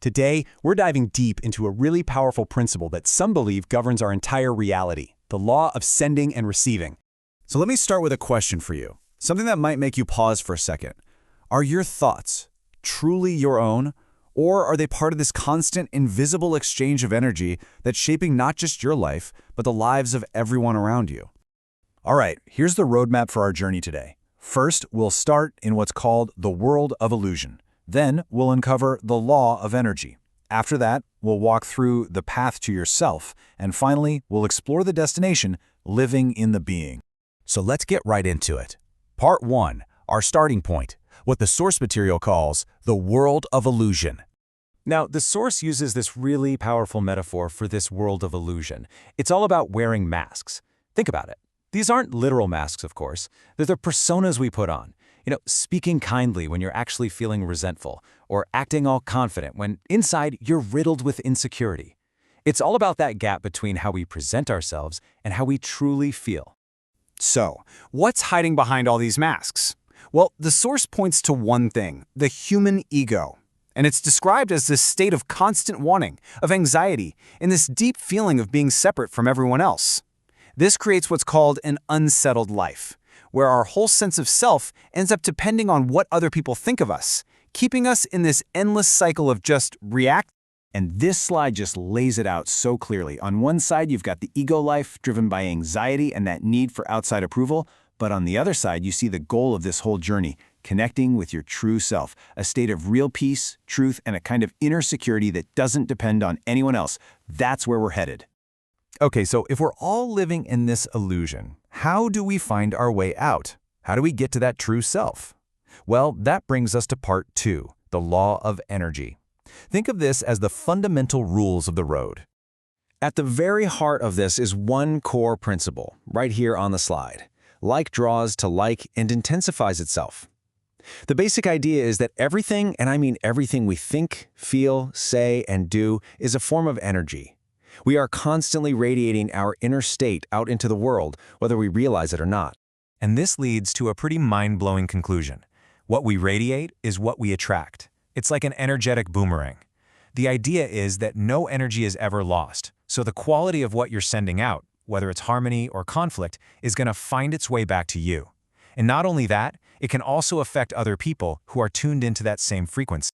Today, we're diving deep into a really powerful principle that some believe governs our entire reality, the law of sending and receiving. So let me start with a question for you, something that might make you pause for a second. Are your thoughts truly your own, or are they part of this constant, invisible exchange of energy that's shaping not just your life, but the lives of everyone around you? All right, here's the roadmap for our journey today. First, we'll start in what's called the world of illusion. Then, we'll uncover the law of energy. After that, we'll walk through the path to yourself. And finally, we'll explore the destination, living in the being. So let's get right into it. Part 1, our starting point, what the source material calls the world of illusion. Now, the source uses this really powerful metaphor for this world of illusion. It's all about wearing masks. Think about it. These aren't literal masks, of course. They're the personas we put on. Speaking kindly when you're actually feeling resentful, or acting all confident when inside you're riddled with insecurity. It's all about that gap between how we present ourselves and how we truly feel. So, what's hiding behind all these masks? Well, the source points to one thing, the human ego. And it's described as this state of constant wanting, of anxiety, and this deep feeling of being separate from everyone else. This creates what's called an unsettled life, where our whole sense of self ends up depending on what other people think of us, keeping us in this endless cycle of just react. And this slide just lays it out so clearly. On one side, you've got the ego life driven by anxiety and that need for outside approval, but on the other side, you see the goal of this whole journey, connecting with your true self, a state of real peace, truth, and a kind of inner security that doesn't depend on anyone else. That's where we're headed. Okay, so if we're all living in this illusion, how do we find our way out? How do we get to that true self? Well, that brings us to part 2, the law of energy. Think of this as the fundamental rules of the road. At the very heart of this is one core principle, right here on the slide. Like draws to like and intensifies itself. The basic idea is that everything, and I mean everything we think, feel, say, and do, is a form of energy. We are constantly radiating our inner state out into the world, whether we realize it or not. And this leads to a pretty mind-blowing conclusion. What we radiate is what we attract. It's like an energetic boomerang. The idea is that no energy is ever lost, so the quality of what you're sending out, whether it's harmony or conflict, is going to find its way back to you. And not only that, it can also affect other people who are tuned into that same frequency.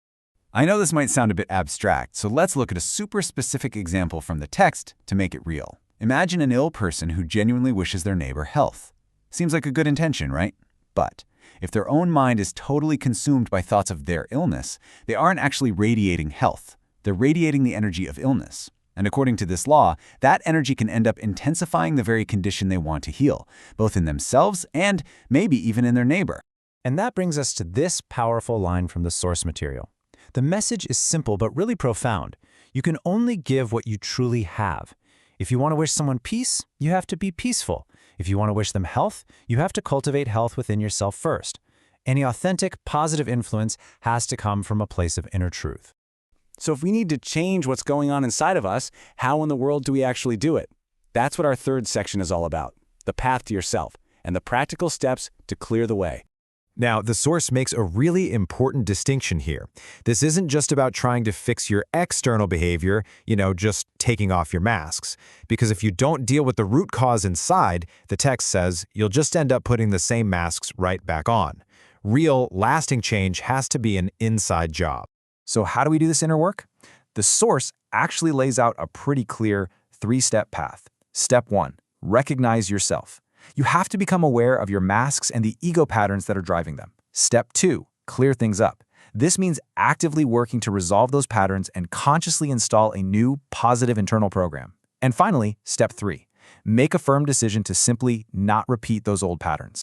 I know this might sound a bit abstract, so let's look at a super specific example from the text to make it real. Imagine an ill person who genuinely wishes their neighbor health. Seems like a good intention, right? But if their own mind is totally consumed by thoughts of their illness, they aren't actually radiating health. They're radiating the energy of illness. And according to this law, that energy can end up intensifying the very condition they want to heal, both in themselves and maybe even in their neighbor. And that brings us to this powerful line from the source material. The message is simple but really profound. You can only give what you truly have. If you want to wish someone peace, you have to be peaceful. If you want to wish them health, you have to cultivate health within yourself first. Any authentic, positive influence has to come from a place of inner truth. So if we need to change what's going on inside of us, how in the world do we actually do it? That's what our third section is all about, the path to yourself, and the practical steps to clear the way. Now, the source makes a really important distinction here. This isn't just about trying to fix your external behavior, just taking off your masks. Because if you don't deal with the root cause inside, the text says, you'll just end up putting the same masks right back on. Real, lasting change has to be an inside job. So how do we do this inner work? The source actually lays out a pretty clear 3-step path. Step 1, recognize yourself. You have to become aware of your masks and the ego patterns that are driving them. Step 2, clear things up. This means actively working to resolve those patterns and consciously install a new, positive internal program. And finally, step 3, make a firm decision to simply not repeat those old patterns.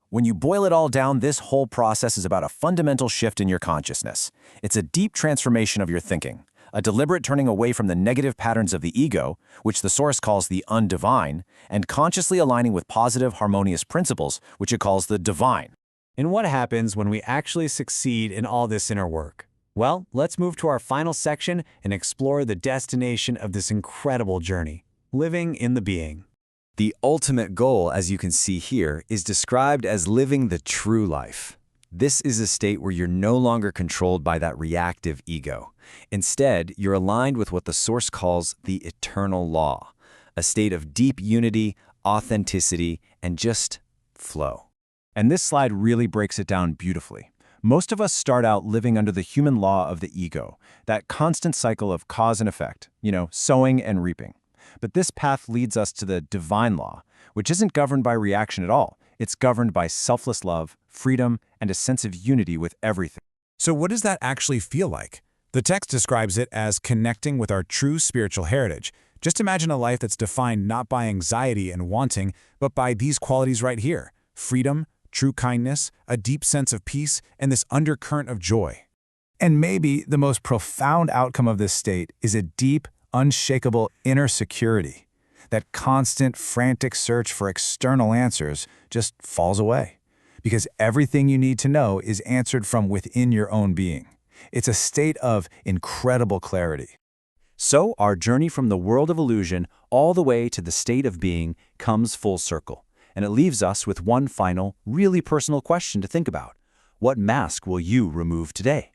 When you boil it all down, this whole process is about a fundamental shift in your consciousness. It's a deep transformation of your thinking, a deliberate turning away from the negative patterns of the ego, which the source calls the undivine, and consciously aligning with positive, harmonious principles, which it calls the divine. And what happens when we actually succeed in all this inner work? Well, let's move to our final section and explore the destination of this incredible journey, living in the being. The ultimate goal, as you can see here, is described as living the true life. This is a state where you're no longer controlled by that reactive ego. Instead, you're aligned with what the Source calls the eternal law, a state of deep unity, authenticity, and just flow. And this slide really breaks it down beautifully. Most of us start out living under the human law of the ego, that constant cycle of cause and effect, sowing and reaping. But this path leads us to the divine law, which isn't governed by reaction at all. It's governed by selfless love, freedom, and a sense of unity with everything. So what does that actually feel like? The text describes it as connecting with our true spiritual heritage. Just imagine a life that's defined not by anxiety and wanting, but by these qualities right here: freedom, true kindness, a deep sense of peace, and this undercurrent of joy. And maybe the most profound outcome of this state is a deep, unshakable inner security. That constant, frantic search for external answers just falls away, because everything you need to know is answered from within your own being. It's a state of incredible clarity. So our journey from the world of illusion all the way to the state of being comes full circle. And it leaves us with one final, really personal question to think about. What mask will you remove today?